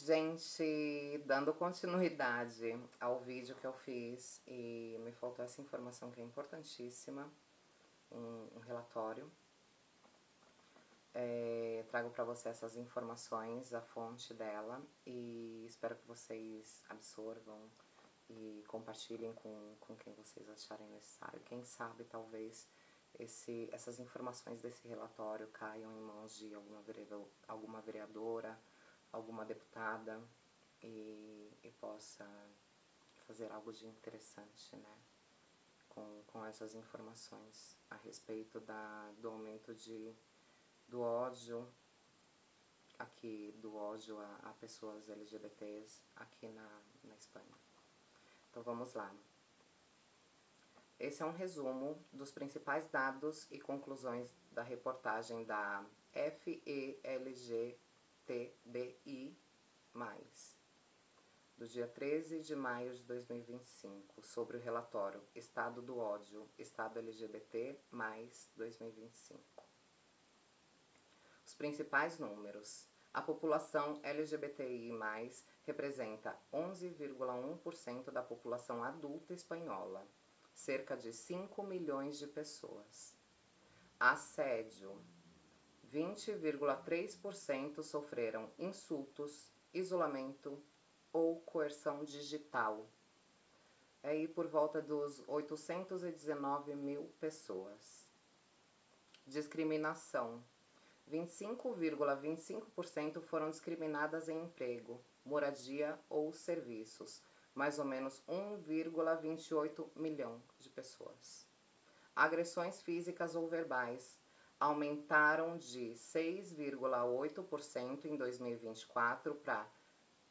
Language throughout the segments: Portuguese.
Gente, dando continuidade ao vídeo que eu fiz, e me faltou essa informação que é importantíssima, um relatório. Trago para você essas informações, a fonte dela, e espero que vocês absorvam e compartilhem com quem vocês acharem necessário. Quem sabe, talvez, essas informações desse relatório caiam em mãos de alguma vereadora, alguma deputada, e possa fazer algo de interessante, né, com essas informações a respeito do aumento do ódio a pessoas LGBTs aqui na Espanha. Então vamos lá. Esse é um resumo dos principais dados e conclusões da reportagem da FELGTBI+, do dia 13 de maio de 2025, sobre o relatório Estado do Ódio, Estado LGBT+, 2025. Os principais números. A população LGBTI+, representa 11,1% da população adulta espanhola, cerca de 5 milhões de pessoas. Assédio. 20,3% sofreram insultos, isolamento ou coerção digital. É aí por volta dos 819 mil pessoas. Discriminação. 25,25% foram discriminadas em emprego, moradia ou serviços, mais ou menos 1,28 milhão de pessoas. Agressões físicas ou verbais aumentaram de 6,8% em 2024 para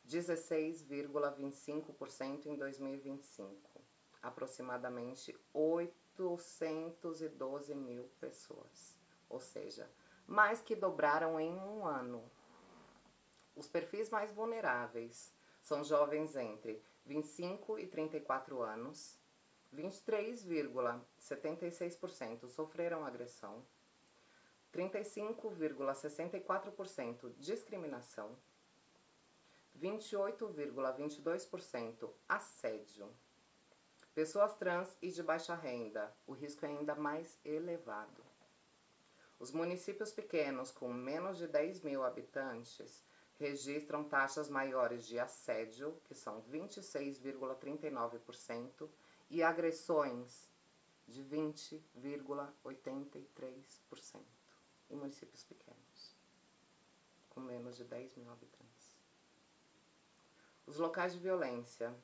16,25% em 2025. Aproximadamente 812 mil pessoas, ou seja, mais que dobraram em um ano. Os perfis mais vulneráveis são jovens entre 25 e 34 anos, 23,76% sofreram agressão, 35,64% discriminação, 28,22% assédio. Pessoas trans e de baixa renda, o risco é ainda mais elevado. Os municípios pequenos, com menos de 10 mil habitantes, registram taxas maiores de assédio, que são 26,39%, e agressões de 20,83%, em municípios pequenos, com menos de 10 mil habitantes. Os locais de violência.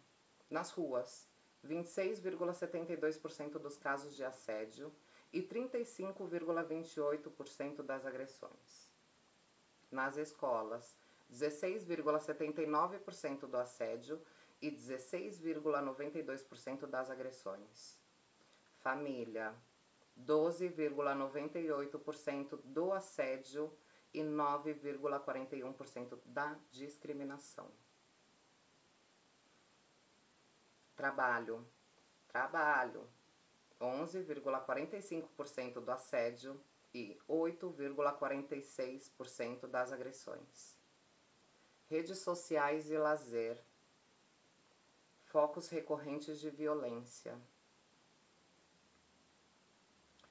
Nas ruas, 26,72% dos casos de assédio e 35,28% das agressões. Nas escolas, 16,79% do assédio e 16,92% das agressões. Família, 12,98% do assédio e 9,41% da discriminação. Trabalho, 11,45% do assédio e 8,46% das agressões. Redes sociais e lazer. Focos recorrentes de violência.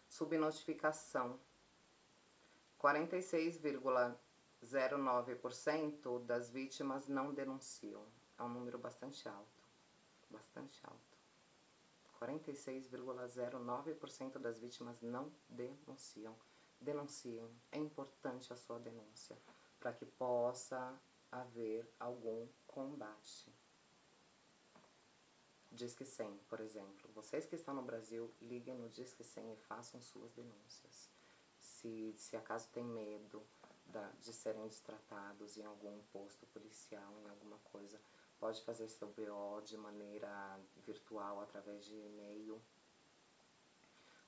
Subnotificação. 46,09% das vítimas não denunciam. É um número bastante alto. 46,09% das vítimas não denunciam. Denunciem. É importante a sua denúncia para que possa haver algum combate. Disque 100, por exemplo. Vocês que estão no Brasil, liguem no Disque 100 e façam suas denúncias. Se acaso tem medo de serem destratados em algum posto policial, em alguma coisa, pode fazer seu BO de maneira virtual, através de e-mail.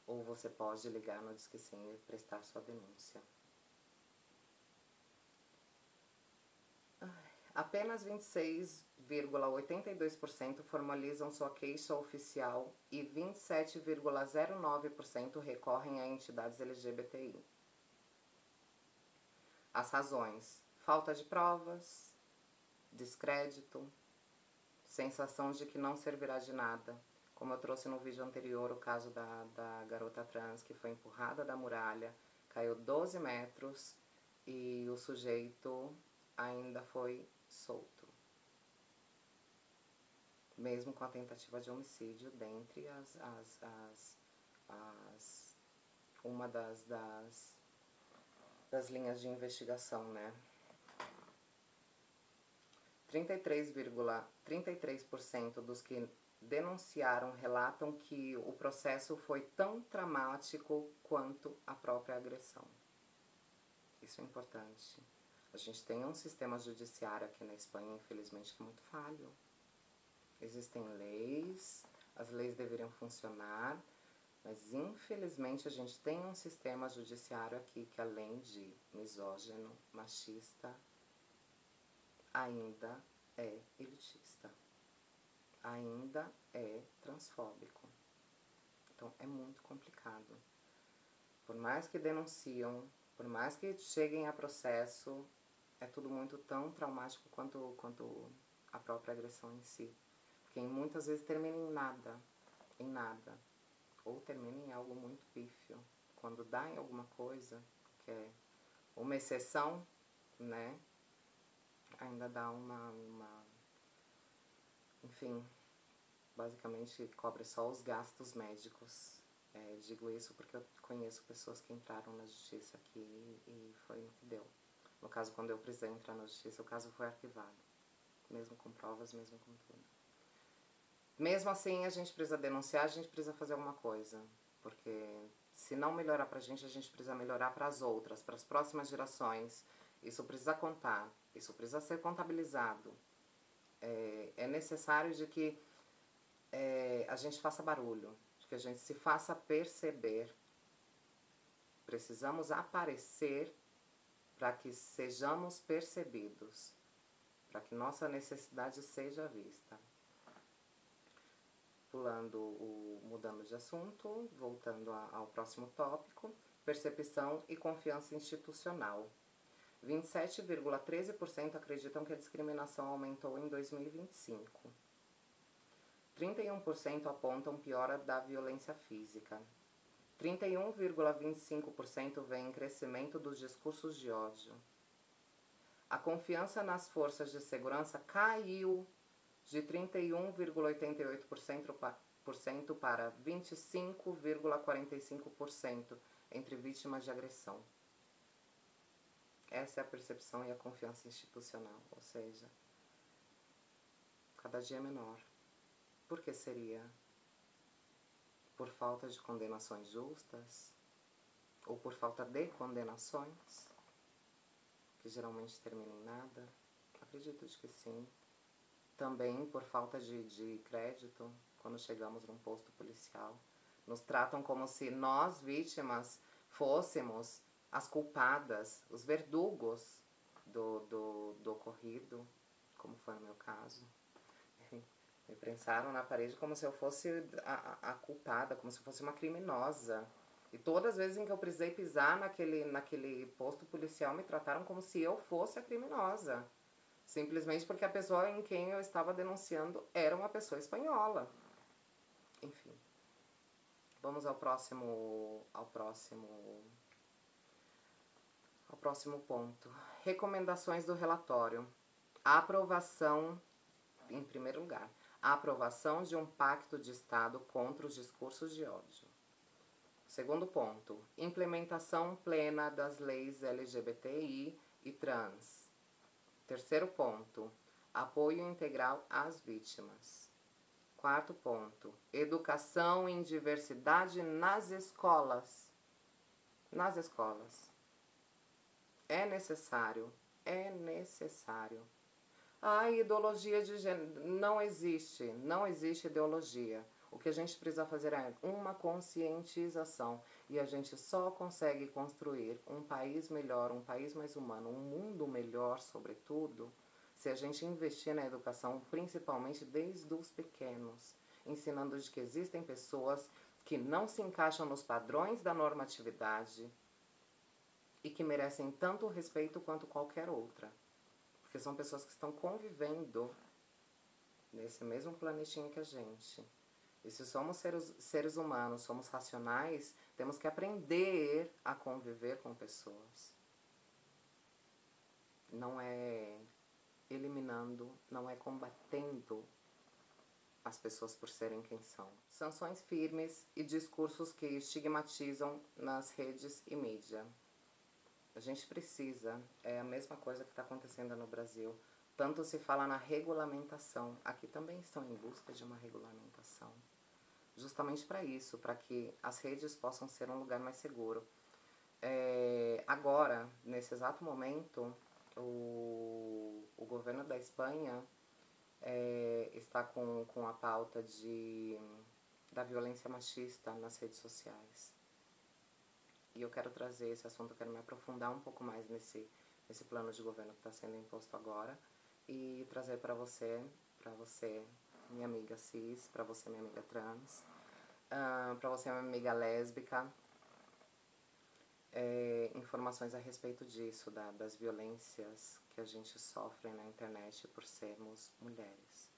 Ou você pode ligar no Disque 100 e prestar sua denúncia. Apenas 26,82% formalizam sua queixa oficial e 27,09% recorrem a entidades LGBTI. As razões: falta de provas, descrédito, sensação de que não servirá de nada. Como eu trouxe no vídeo anterior, o caso da garota trans que foi empurrada da muralha, caiu 12 metros e o sujeito ainda foi solto. Mesmo com a tentativa de homicídio, dentre uma das linhas de investigação, né? 33% dos que denunciaram relatam que o processo foi tão traumático quanto a própria agressão. Isso é importante. A gente tem um sistema judiciário aqui na Espanha, infelizmente, que é muito falho. Existem leis, as leis deveriam funcionar, mas infelizmente a gente tem um sistema judiciário aqui que, além de misógino, machista, ainda é elitista, ainda é transfóbico. Então é muito complicado. Por mais que denunciam, por mais que cheguem a processo, é tudo muito tão traumático quanto a própria agressão em si. Porque muitas vezes termina em nada, ou termina em algo muito pífio. Quando dá em alguma coisa, que é uma exceção, né, ainda dá enfim, basicamente cobre só os gastos médicos. Digo isso porque eu conheço pessoas que entraram na justiça aqui e foi no que deu. No caso, quando eu precisei entrar na justiça, o caso foi arquivado. Mesmo com provas, mesmo com tudo. Mesmo assim, a gente precisa denunciar, a gente precisa fazer alguma coisa. Porque se não melhorar pra gente, a gente precisa melhorar para as outras, para as próximas gerações. Isso precisa contar, isso precisa ser contabilizado. É necessário de que a gente faça barulho, de que a gente se faça perceber. Precisamos aparecer para que sejamos percebidos, para que nossa necessidade seja vista. Mudando de assunto, voltando ao próximo tópico, percepção e confiança institucional. 27,13% acreditam que a discriminação aumentou em 2025. 31% apontam piora da violência física. 31,25% veem crescimento dos discursos de ódio. A confiança nas forças de segurança caiu de 31,88% para 25,45% entre vítimas de agressão. Essa é a percepção e a confiança institucional, ou seja, cada dia é menor. Por que seria? Por falta de condenações justas? Ou por falta de condenações? Que geralmente terminam em nada? Acredito de que sim. Também por falta de crédito, quando chegamos num posto policial. Nos tratam como se nós, vítimas, fôssemos as culpadas, os verdugos do ocorrido, como foi no meu caso. Me prensaram na parede como se eu fosse a culpada, como se eu fosse uma criminosa. E todas as vezes em que eu precisei pisar naquele posto policial, me trataram como se eu fosse a criminosa. Simplesmente porque a pessoa em quem eu estava denunciando era uma pessoa espanhola. Enfim. Vamos ao próximo ponto. Recomendações do relatório. A aprovação, em primeiro lugar, a aprovação de um pacto de Estado contra os discursos de ódio. Segundo ponto, implementação plena das leis LGBTI e trans. Terceiro ponto, apoio integral às vítimas. Quarto ponto, educação em diversidade nas escolas. Nas escolas. É necessário. Ideologia de gênero. Não existe ideologia. O que a gente precisa fazer é uma conscientização. E a gente só consegue construir um país melhor, um país mais humano, um mundo melhor, sobretudo, se a gente investir na educação, principalmente desde os pequenos, ensinando de que existem pessoas que não se encaixam nos padrões da normatividade e que merecem tanto respeito quanto qualquer outra. Porque são pessoas que estão convivendo nesse mesmo planetinho que a gente. E se somos seres humanos, somos racionais, temos que aprender a conviver com pessoas. Não é eliminando, não é combatendo as pessoas por serem quem são. Sanções firmes e discursos que estigmatizam nas redes e mídia. A gente precisa, é a mesma coisa que está acontecendo no Brasil. Tanto se fala na regulamentação, aqui também estão em busca de uma regulamentação. Justamente para isso, para que as redes possam ser um lugar mais seguro. Agora, nesse exato momento, o governo da Espanha está com a pauta da violência machista nas redes sociais. E eu quero trazer esse assunto, eu quero me aprofundar um pouco mais nesse plano de governo que está sendo imposto agora e trazer para você, minha amiga cis, para você, minha amiga trans, para você, minha amiga lésbica, informações a respeito disso, das violências que a gente sofre na internet por sermos mulheres.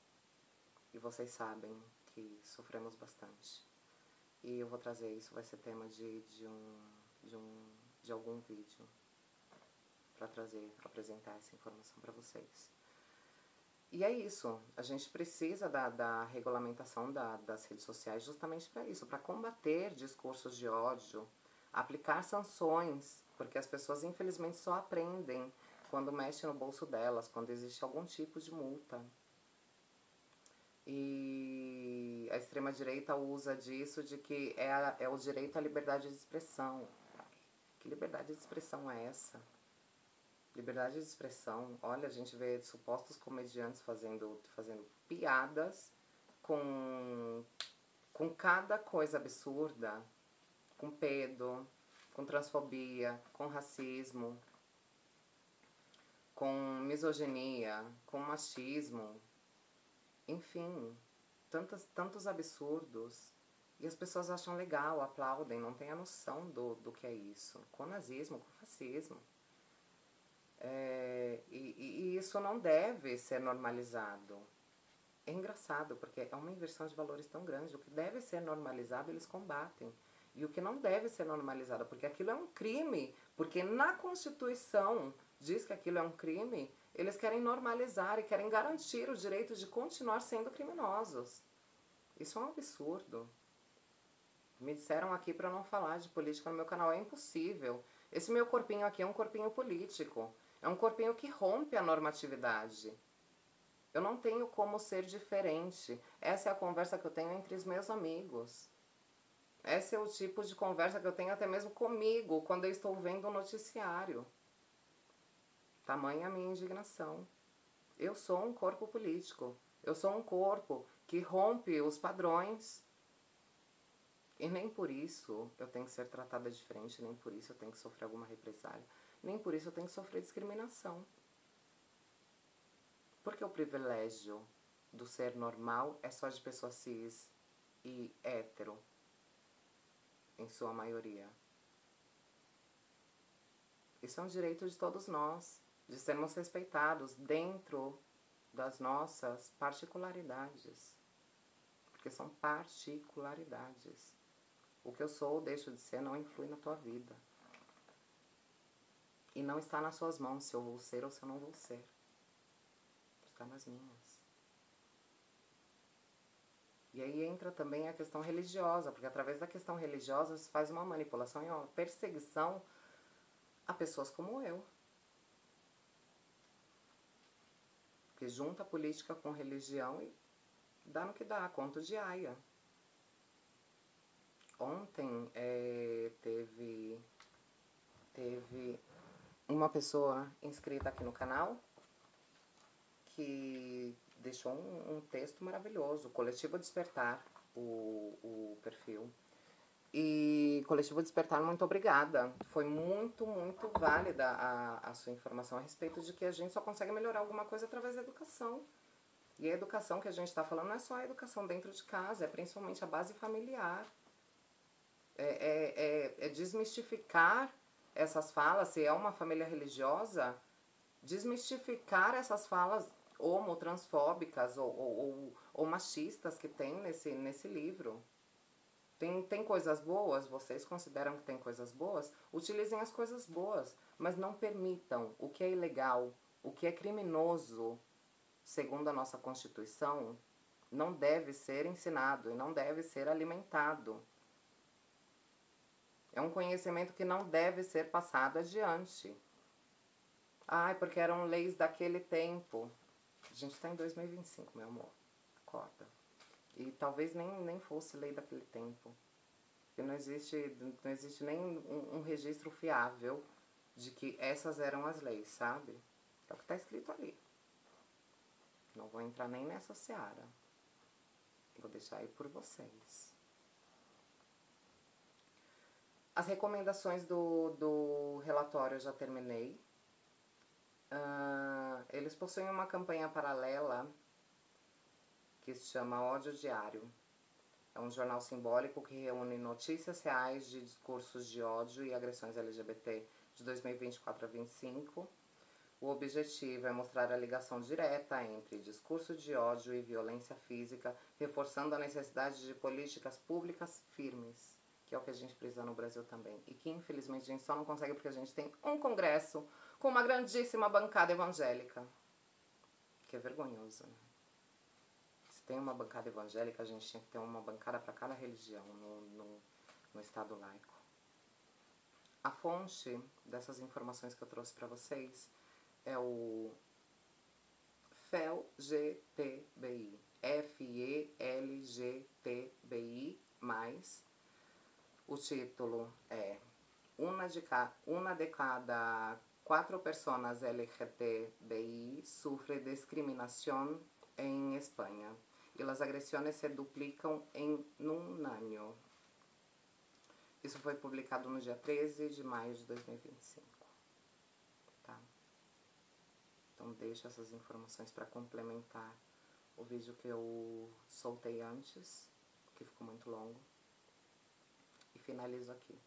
E vocês sabem que sofremos bastante. E eu vou trazer isso, vai ser tema de algum vídeo para apresentar essa informação para vocês. E é isso, a gente precisa da regulamentação das redes sociais justamente para isso, para combater discursos de ódio, aplicar sanções, porque as pessoas infelizmente só aprendem quando mexe no bolso delas, quando existe algum tipo de multa. E a extrema-direita usa disso de que é o direito à liberdade de expressão. Que liberdade de expressão é essa? Liberdade de expressão, olha, a gente vê supostos comediantes fazendo piadas com cada coisa absurda, com pedo, com transfobia, com racismo, com misoginia, com machismo, enfim, tantos absurdos. E as pessoas acham legal, aplaudem, não têm a noção do que é isso. Com nazismo, com fascismo. E isso não deve ser normalizado. É engraçado, porque é uma inversão de valores tão grande. O que deve ser normalizado, eles combatem. E o que não deve ser normalizado, porque aquilo é um crime. Porque na Constituição diz que aquilo é um crime, eles querem normalizar e querem garantir o direito de continuar sendo criminosos. Isso é um absurdo. Me disseram aqui para não falar de política no meu canal. É impossível. Esse meu corpinho aqui é um corpinho político. É um corpinho que rompe a normatividade. Eu não tenho como ser diferente. Essa é a conversa que eu tenho entre os meus amigos. Esse é o tipo de conversa que eu tenho até mesmo comigo, quando eu estou vendo o noticiário. Tamanha a minha indignação. Eu sou um corpo político. Eu sou um corpo que rompe os padrões. E nem por isso eu tenho que ser tratada diferente, nem por isso eu tenho que sofrer alguma represália, nem por isso eu tenho que sofrer discriminação. Porque o privilégio do ser normal é só de pessoas cis e hétero, em sua maioria. Isso é um direito de todos nós, de sermos respeitados dentro das nossas particularidades. Porque são particularidades. O que eu sou ou deixo de ser não influi na tua vida. E não está nas suas mãos se eu vou ser ou se eu não vou ser. Está nas minhas. E aí entra também a questão religiosa, porque através da questão religiosa se faz uma manipulação e uma perseguição a pessoas como eu. Porque junta política com religião e dá no que dá, conto de aia. Ontem teve uma pessoa inscrita aqui no canal que deixou um texto maravilhoso, Coletivo Despertar, o perfil. E Coletivo Despertar, muito obrigada. Foi muito, muito válida a sua informação a respeito de que a gente só consegue melhorar alguma coisa através da educação. E a educação que a gente está falando não é só a educação dentro de casa, é principalmente a base familiar. É desmistificar essas falas. Se é uma família religiosa, desmistificar essas falas homotransfóbicas ou machistas que tem nesse livro. Tem coisas boas, vocês consideram que tem coisas boas? Utilizem as coisas boas, mas não permitam o que é ilegal, o que é criminoso, segundo a nossa Constituição, não deve ser ensinado e não deve ser alimentado. É um conhecimento que não deve ser passado adiante. Ai, porque eram leis daquele tempo. A gente está em 2025, meu amor. Acorda. E talvez nem fosse lei daquele tempo. Porque não existe nem um registro fiável de que essas eram as leis, sabe? É o que está escrito ali. Não vou entrar nem nessa seara. Vou deixar aí por vocês. As recomendações do relatório eu já terminei. Eles possuem uma campanha paralela que se chama Ódio Diário. É um jornal simbólico que reúne notícias reais de discursos de ódio e agressões LGBT de 2024 a 2025. O objetivo é mostrar a ligação direta entre discurso de ódio e violência física, reforçando a necessidade de políticas públicas firmes, que é o que a gente precisa no Brasil também. E que, infelizmente, a gente só não consegue porque a gente tem um congresso com uma grandíssima bancada evangélica. Que é vergonhoso, né? Se tem uma bancada evangélica, a gente tinha que ter uma bancada para cada religião no Estado laico. A fonte dessas informações que eu trouxe para vocês é o FELGTBI, FELGTBI+. O título é Una de cada 4 personas LGTBI sufre discriminación en España y las agresiones se duplican en un año. Isso foi publicado no dia 13 de maio de 2025. Tá? Então deixo essas informações para complementar o vídeo que eu soltei antes, que ficou muito longo. E finalizo aqui.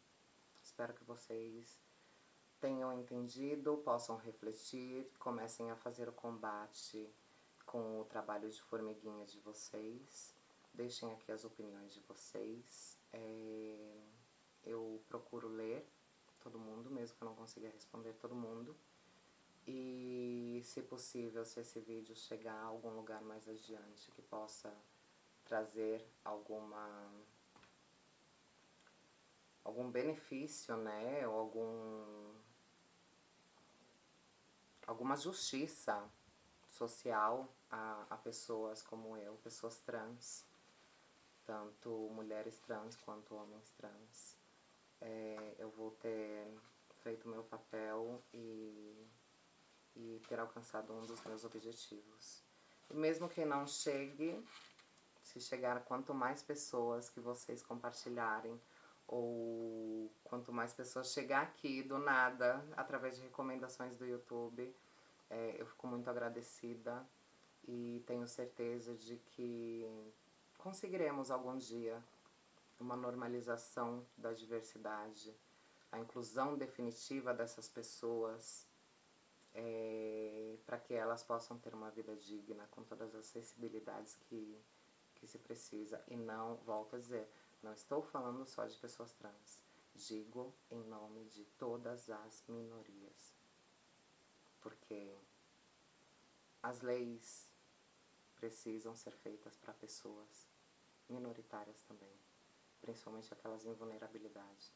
Espero que vocês tenham entendido, possam refletir, comecem a fazer o combate com o trabalho de formiguinha de vocês. Deixem aqui as opiniões de vocês. Eu procuro ler todo mundo, mesmo que eu não consiga responder todo mundo. E, se possível, se esse vídeo chegar a algum lugar mais adiante, que possa trazer algum benefício, né, ou alguma justiça social a pessoas como eu, pessoas trans, tanto mulheres trans quanto homens trans. Eu vou ter feito o meu papel e ter alcançado um dos meus objetivos. E mesmo que não chegue, se chegar quanto mais pessoas que vocês compartilharem, ou quanto mais pessoas chegar aqui do nada, através de recomendações do YouTube, eu fico muito agradecida e tenho certeza de que conseguiremos algum dia uma normalização da diversidade, a inclusão definitiva dessas pessoas, para que elas possam ter uma vida digna, com todas as acessibilidades que se precisa. E não, volto a dizer, não estou falando só de pessoas trans, digo em nome de todas as minorias. Porque as leis precisam ser feitas para pessoas minoritárias também, principalmente aquelas em vulnerabilidade.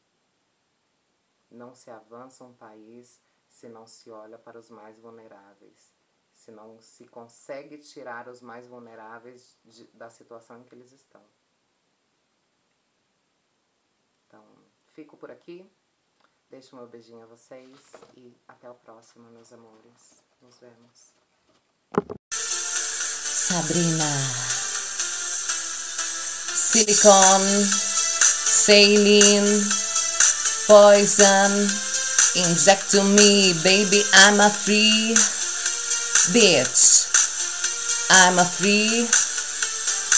Não se avança um país se não se olha para os mais vulneráveis, se não se consegue tirar os mais vulneráveis da situação em que eles estão. Então, fico por aqui, deixo meu beijinho a vocês e até o próximo, meus amores. Nos vemos. Sabrina, Silicone, Saline, Poison, inject to me, baby, I'm a free bitch. I'm a free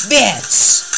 bitch.